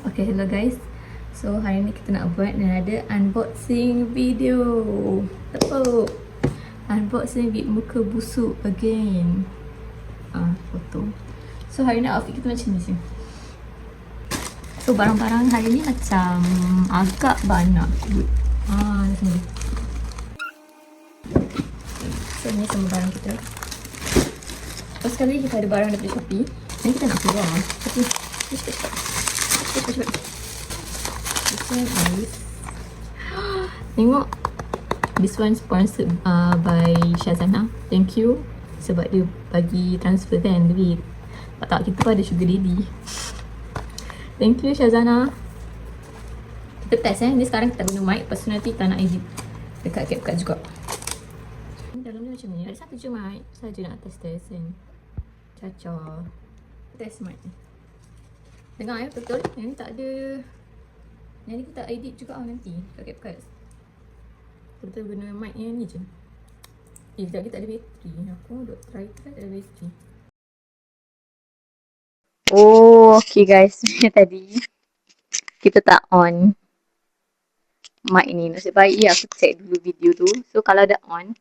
Okay, hello guys. So hari ni kita nak buat another unboxing video. Tepuk. Unboxing with muka busuk again. Foto. So hari ni outfit kita macam ni je. So barang-barang hari ni macam agak banyak kot. Sini. So ni semua barang kita. First kali kita ada barang daripada Shopee. Ni kita nak keluar. Shopee. Cepat. Tengok, this one sponsored by Shazana. Thank you sebab dia bagi transfer kan duit. Tak kita pun ada sugar daddy. Thank you Shazana. Kita test ni sekarang kita guna mic. Lepas tu nanti kita nak edit dekat CapCut juga. Dalam ni macam ni. Ada satu je mic saja nak test kan. Caca. Test mic ni. Dengar betul. Yang ni tak ada. Yang ni kita edit juga nanti kat CapCut. Kita guna mic yang ni je. Sekejap lagi tak ada bateri. Aku duk try tak ada bateri. Okay guys. Tadi kita tak on mic ni. Nasib baik aku check dulu video tu. So kalau dah on,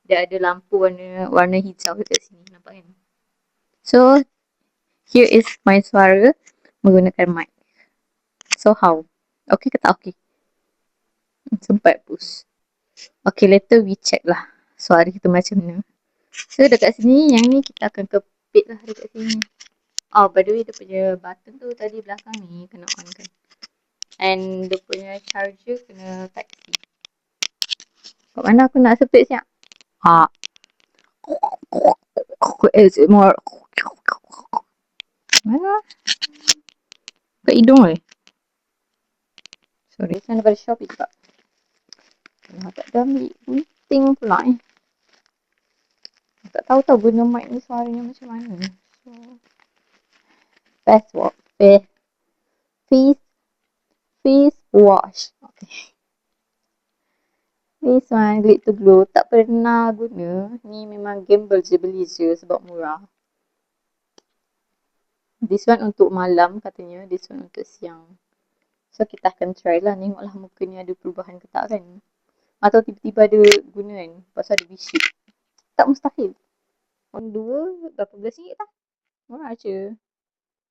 dia ada lampu warna hijau dekat sini. Nampak kan? So here is my suara menggunakan mic. So how? Okay ke tak okay? Sempat push. Okay, later we check lah suara kita macam mana. So dekat sini, yang ni kita akan kepit lah dekat sini. By the way, dia punya button tu tadi belakang ni kena on kan. And dia punya charger kena type C. Kat mana aku nak sepit siap? ASMR. Mana? Kat hidung weh. Sorry, sana daripada Shopee juga. Tak ada ambil gunting pula Tak tahu guna mic ni suaranya macam mana. So, face wash. Okay. This one, Glade to Glow. Tak pernah guna. Ni memang gamble je, beli je sebab murah. This one untuk malam katanya. This one untuk siang. So, kita akan try lah. Tengoklah muka ni ada perubahan ke tak kan. Atau tiba-tiba ada guna kan. Pasal ada V-shape. Tak mustahil. On 2, berapa belas ringgit lah. Murah je.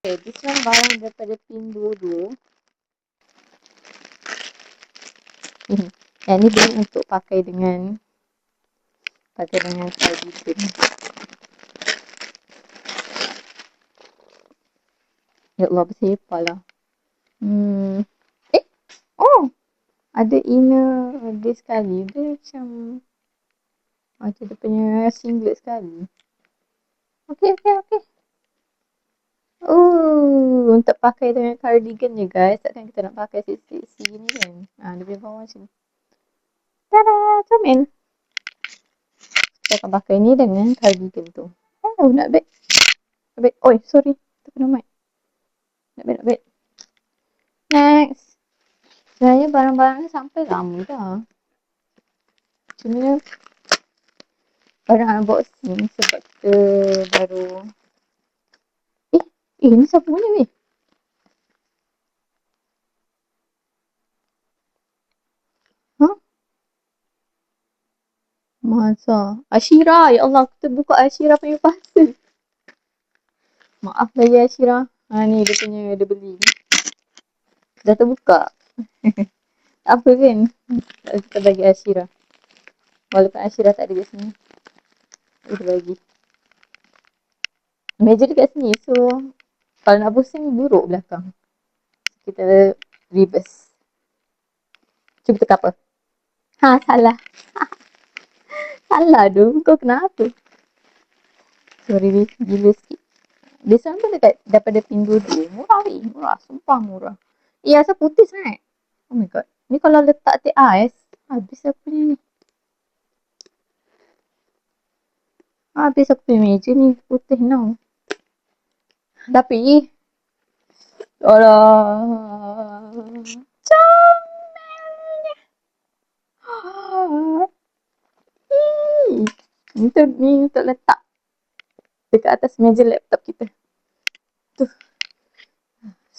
Okay, this one barang daripada Pinduoduo. Yang ni beli untuk pakai dengan cardigan. Ya Allah, bersepah lah. Ada inner dia sekali. Dia macam dia punya singlet sekali. Okay. Untuk pakai dengan cardigan je guys. Takkan kita nak pakai seksi ni kan. Dia punya bawah macam ni. Tada! Comel! Kita akan pakai ni dengan cardigan tu. Not bad. Oi, sorry. Terkena mic. Not bad. Next. Sebenarnya barang-barang ni sampai lama dah. Cuma barang unboxing sebab kita baru. Ni siapa punya weh? Masa Ashira, ya Allah, kita buka Ashira punya parcel. Maaf lagi Ashira. Ni dia punya, dia beli. Dah terbuka. Apa kan? Kita bagi Ashira. Walaupun Ashira tak ada kat sini. Dia bagi. Meja dekat sini. So, kalau nak pusing, buruk belakang. Kita reverse. Cuba tekan apa? Salah. Salah tu. Kau kenapa? Sorry, gila sikit. This one pun dekat daripada Pinduoduo. Murah weh. Murah. Sumpah murah. Asal putih sangat. Oh my god. Ni kalau letak teh ais, habis aku punya ni. Habis aku punya meja ni putih now. Tapi, comelnya. Ni untuk letak dekat atas meja laptop kita. Tu.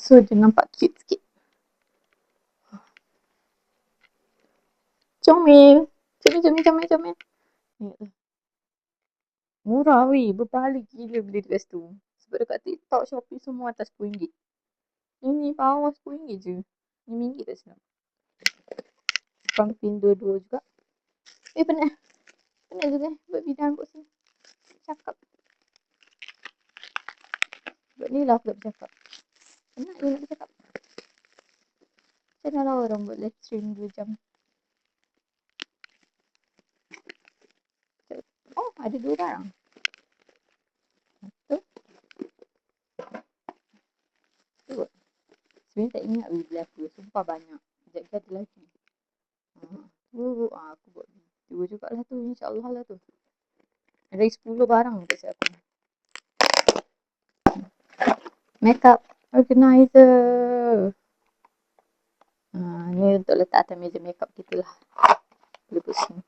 So dia nampak cute sikit. Comel. Comel. Murah weh. Berbalik gila beli dekat situ. Sebab dekat TikTok, Shopee semua atas RM10. Ini bawah RM10 je. RM5 tak silap. Pumpkin dua-dua juga. Penat. Penat juga buat bidang kat sini. Cakap. Buat ni lah aku tak bercakap. Penat je nak bercakap. Macam mana lah orang buat live stream 2 jam. Oh, ada 2 barang. Satu. Dua. Sebenarnya tak ingat beli apa. Sumpah banyak. Sekejap ada lagi. Aku buat 2 jugalah tu. InsyaAllah lah tu. Ada 10 barang kat siap aku. Makeup organizer. Ni untuk letak atas meja makeup kita lah. Boleh put sini.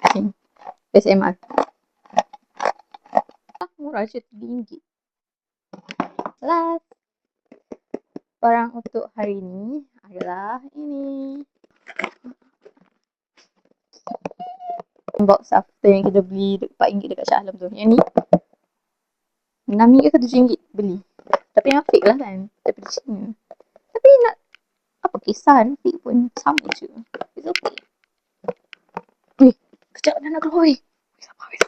Okay. SMR. Murah je RM3. Last barang untuk hari ni adalah ini. Box after yang kita beli RM4 dekat Shah Alam tu. Yang ni RM6 ke RM7 beli. Tapi yang fake lah kan. Daripada China. Tapi nak apa kisah fake pun sama je. It's okay. Weh, kejap dah nak keluar weh. Sabar weh.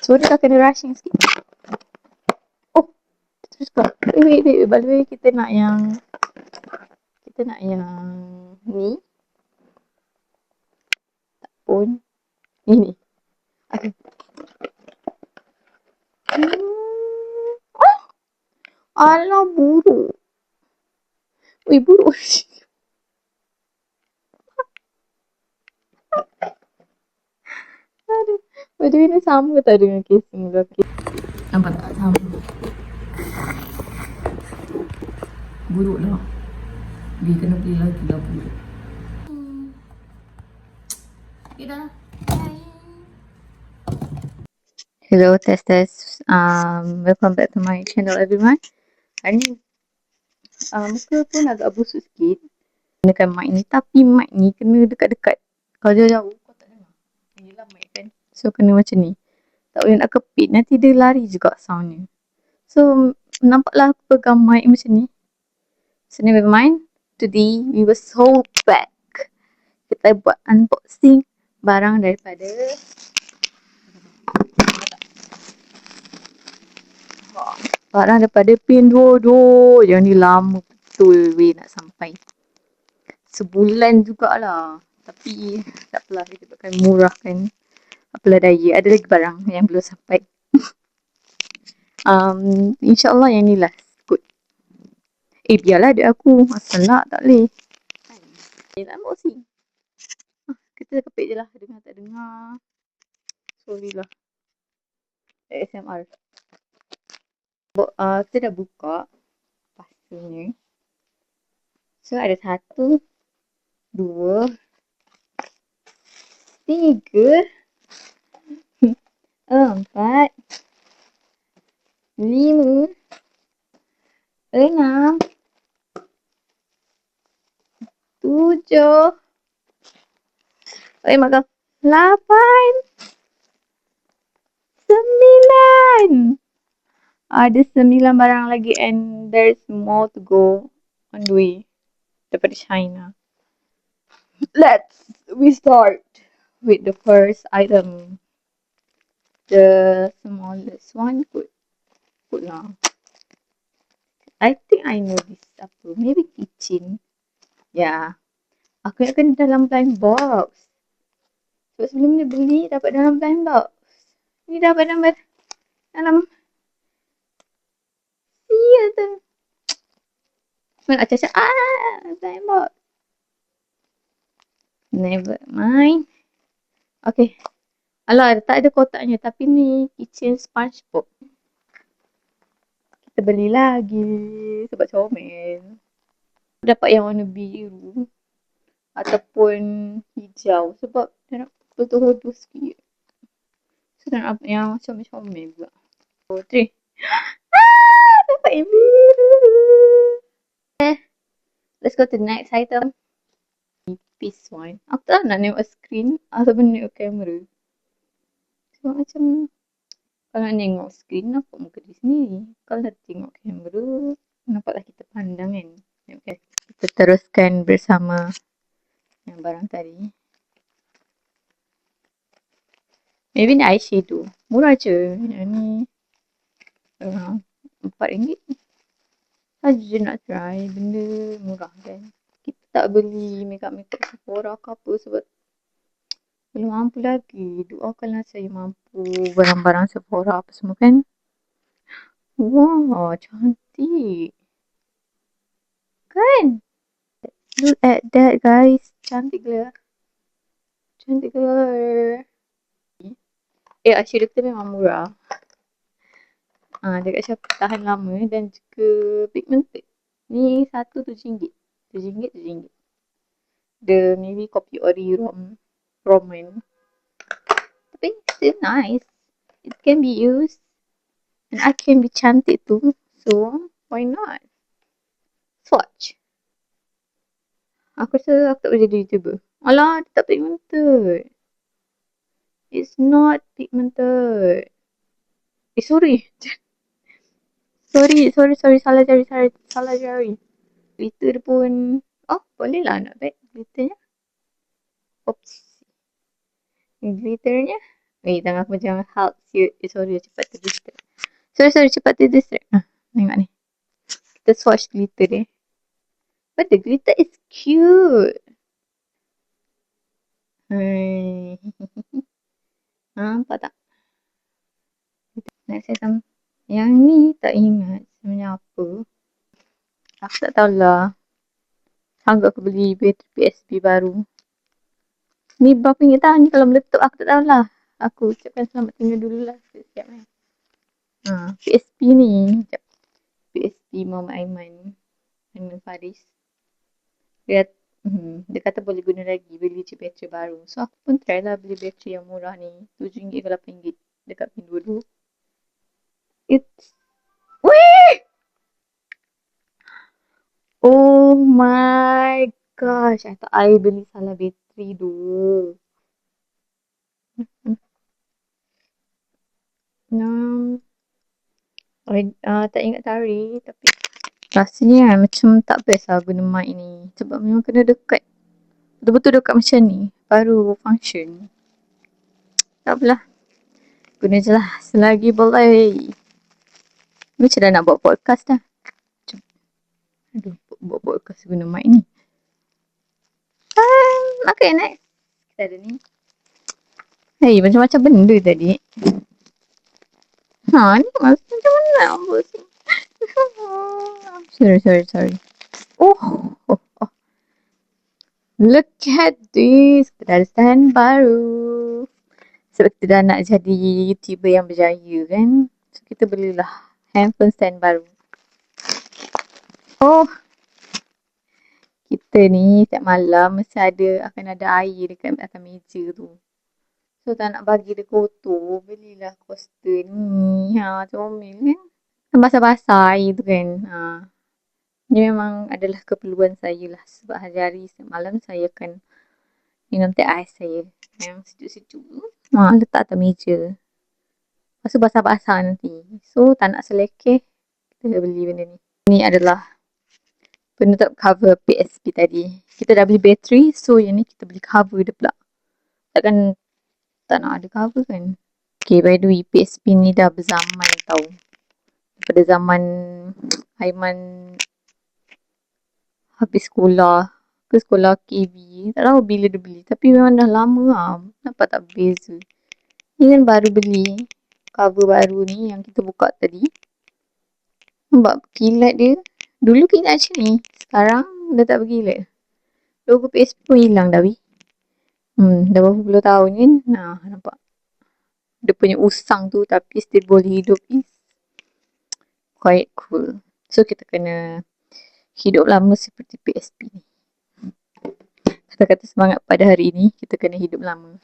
Sorry kau kena rushing sikit. Oh, terus kau. Wait. By the way, kita nak yang ni. Tak pun. Ini. Okay. Alah, buruk. Weh, buruk. Aduh. By the way, ni sama tak dengan casing belakang? Nampak tak? Sama. Buruk lah. Dia kena beli lagi lah buruk. Okay dah. Hello, test. Welcome back to my channel everyone. Hari ni muka pun agak busuk sikit. Gunakan mic ni, tapi mic ni kena dekat-dekat. Kalau jauh-jauh kau tak dengar. Yelah mic kan. So kena macam ni. Tak boleh nak kepit, nanti dia lari juga soundnya. So nampaklah aku pegang mic macam ni. So never mind. Today we will so back. Kita buat unboxing barang daripada Pinduoduo. Yang ni lama betul weh nak sampai. Sebulan jugalah. Tapi tak apalah, kita akan murah kan. Apalah daya. Ada lagi barang yang belum sampai. InsyaAllah yang ni last kot. Biarlah adik aku. Masalah tak boleh. Tak unboxing. Kita kepit je lah. Dengar tak dengar. Sorry lah. ASMR. Kita dah buka pastinya. So ada 1, 2, 3, 4, 5, 6, 7, makan 8, 9. Ada 9 barang lagi and there's more to go on the way daripada China. We start with the first item. The smallest one. Good lah. I think I know this apa. Maybe kitchen. Yeah. Aku ingatkan dalam blind box. Sebab sebelum ni beli dapat dalam blind box. Ni dapat dalam iya tu. Mana acak-acak. Blind box. Never mind. Okay. Alah, tak ada kotaknya. Tapi ni kitchen SpongeBob. Kita beli lagi. Sebab comel. Dapat yang warna biru. Ataupun hijau. Sebab dia nak betul-betul sikit. So, nak apa yang comel-comel pula. 4, 3. Dapat yang biru. Let's go to the next item. This one. Aku tak nak tengok screen ataupun tengok kamera. So, macam kalau nak tengok screen, nampak muka dia sendiri. Kalau nak tengok kamera, nampaklah kita pandang kan. Okay. Kita teruskan bersama yang barang tadi. Maybe ni eyeshadow. Murah je. Yang ni RM4. Saja nak try benda murah kan. Kita tak beli makeup Sephora ke apa sebab belum mampu lagi. Doakanlah saya mampu barang-barang Sephora apa semua kan. Wow, cantik. Kan? Look at that guys. Cantik gila. Cantik gila. Eyeshadow kita memang murah. Dia kat Shopee tahan lama dan juga pigmented. Ni satu RM7. RM7. The maybe kopi ori roman. Tapi still nice. It can be used. And I can be cantik too. So, why not? Swatch. Aku rasa aku tak boleh jadi YouTuber. Alah, dia tak pigmented. It's not pigmented. Sorry. Sorry. Salah jari. Glitter pun. Oh, boleh lah nak bet glitternya. Oops. Glitternya. Tangan aku macam Hulk. Sorry, cepat terdistract. Sorry, cepat terdistract. Tengok ni. Kita swatch glitter dia. But the glitter is cute. Nampak tak? Next item. Yang ni tak ingat sebenarnya apa. Aku tak tahulah. Sanggup aku beli bateri PSP baru. Ni berapa ringgit tau? Ni kalau meletup aku tak tahulah. Aku ucapkan selamat tinggal dululah. Siap kan? PSP ni. PSP Muhammad Aiman. Aiman Faris. Dia kata boleh guna lagi. Beli je bateri baru. So aku pun try lah beli bateri yang murah ni. RM7 ke RM8 dekat Pinduoduo. It's... Weh! Oh my gosh. I thought I beli salah bateri tu. Tak ingat tarikh tapi rasanya kan macam tak best lah guna mic ni. Sebab memang kena dekat. Betul-betul dekat macam ni. Baru function. Tak apalah. Guna je lah. Selagi boleh. Macam dah nak buat podcast dah. Aduh, buat podcast guna mic ni. Okay, next. Kita ada ni. Hey, macam-macam benda tadi. Ni macam mana apa sih? Sorry. Oh. Look at this. Kita ada stand baru. Sebab kita dah nak jadi YouTuber yang berjaya kan. So kita belilah handphone stand baru. Oh. Kita ni setiap malam mesti akan ada air dekat atas meja tu. So tak nak bagi dia kotor. Belilah coaster ni. Comel kan. Kan basah-basah air tu kan. Ini memang adalah keperluan saya lah. Sebab hari-hari setiap malam saya akan minum teh ais saya. Yang sejuk-sejuk. Letak atas meja. Lepas tu basah-basah nanti. So tak nak selekeh. Kita beli benda ni. Ini adalah penutup cover PSP tadi. Kita dah beli bateri. So yang ni kita beli cover dia pula. Takkan tak nak ada cover kan. Okay, by the way PSP ni dah berzaman tau. Daripada zaman Aiman habis sekolah ke sekolah KB. Tak tahu bila dia beli. Tapi memang dah lama lah. Nampak tak beza. Ni kan baru beli. Cover baru ni yang kita buka tadi. Nampak kilat dia. Dulu kilat macam ni. Sekarang dah tak berkilat. Logo PSP pun hilang dah weh. Dah berapa puluh tahun kan. Nampak. Dia punya usang tu tapi still boleh hidup is quite cool. So kita kena hidup lama seperti PSP ni. Kata-kata semangat pada hari ini, kita kena hidup lama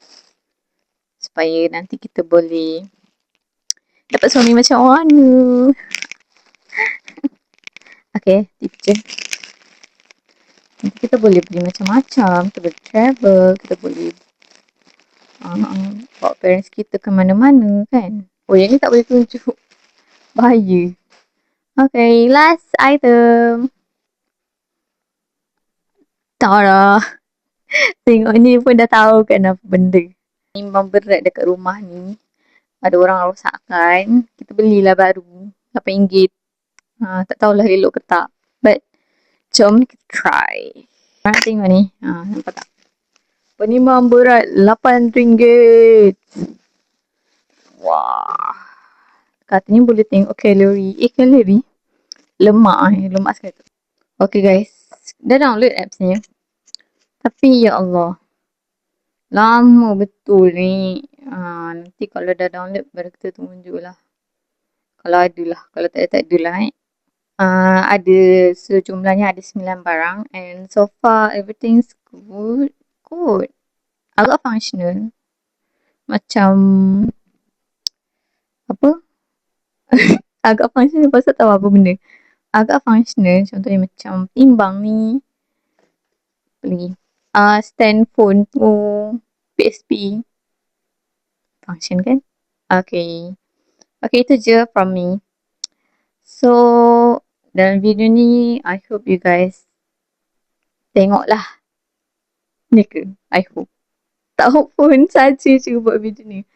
supaya nanti kita boleh dapat suami macam mana. Okay, tips je. Nanti kita boleh beli macam-macam, kita boleh travel, kita boleh bawa parents kita ke mana-mana kan. Oh, yang ni tak boleh tunjuk. Bahaya. Okay, last item. Tara. Tengok ni pun dah tahu kan apa benda. Memang berat dekat rumah ni. Ada orang rosakkan. Kita belilah baru. RM8. Tak tahulah elok ke tak. But, jom kita try. Korang tengok ni. Nampak tak? Penimang berat RM8. Wah. Katanya boleh tengok kalori. Kalori? Lemak lemak sekali tu. Okay guys. Dah download apps ni. Tapi ya Allah. Lama betul ni. Nanti kalau dah download baru kita tunjuk lah. Kalau ada lah. Kalau tak ada lah ada sejumlahnya ada 9 barang. And so far everything's good. Good. Agak functional. Macam apa? Agak functional pasal tahu apa benda. Agak functional. Contohnya macam timbang ni. Apa lagi? Stand phone tu. PSP. Function kan? Okay. Okay, itu je from me. So, dalam video ni, I hope you guys tengoklah. Ni ke? I hope. Tak hope pun saja je buat video ni.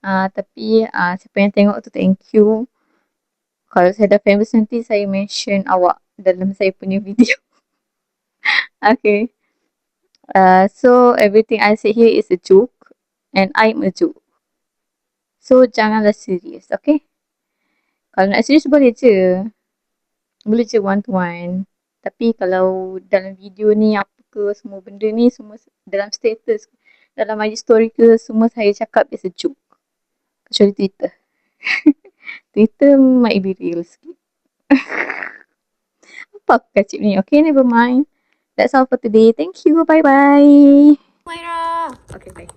Tapi siapa yang tengok tu thank you. Kalau saya dah famous nanti saya mention awak dalam saya punya video. Okay. So everything I say here is a joke and I'm a joke. So janganlah serius, okay? Kalau nak serius boleh je. Boleh je one to one. Tapi kalau dalam video ni apa ke semua benda ni semua dalam status, dalam IG story ke semua saya cakap is a joke. Kecuali Twitter. Twitter might be real sikit. Apa kacip ni? Okay, never mind. That's all for today. Thank you. Bye-bye. Later. Okay, bye.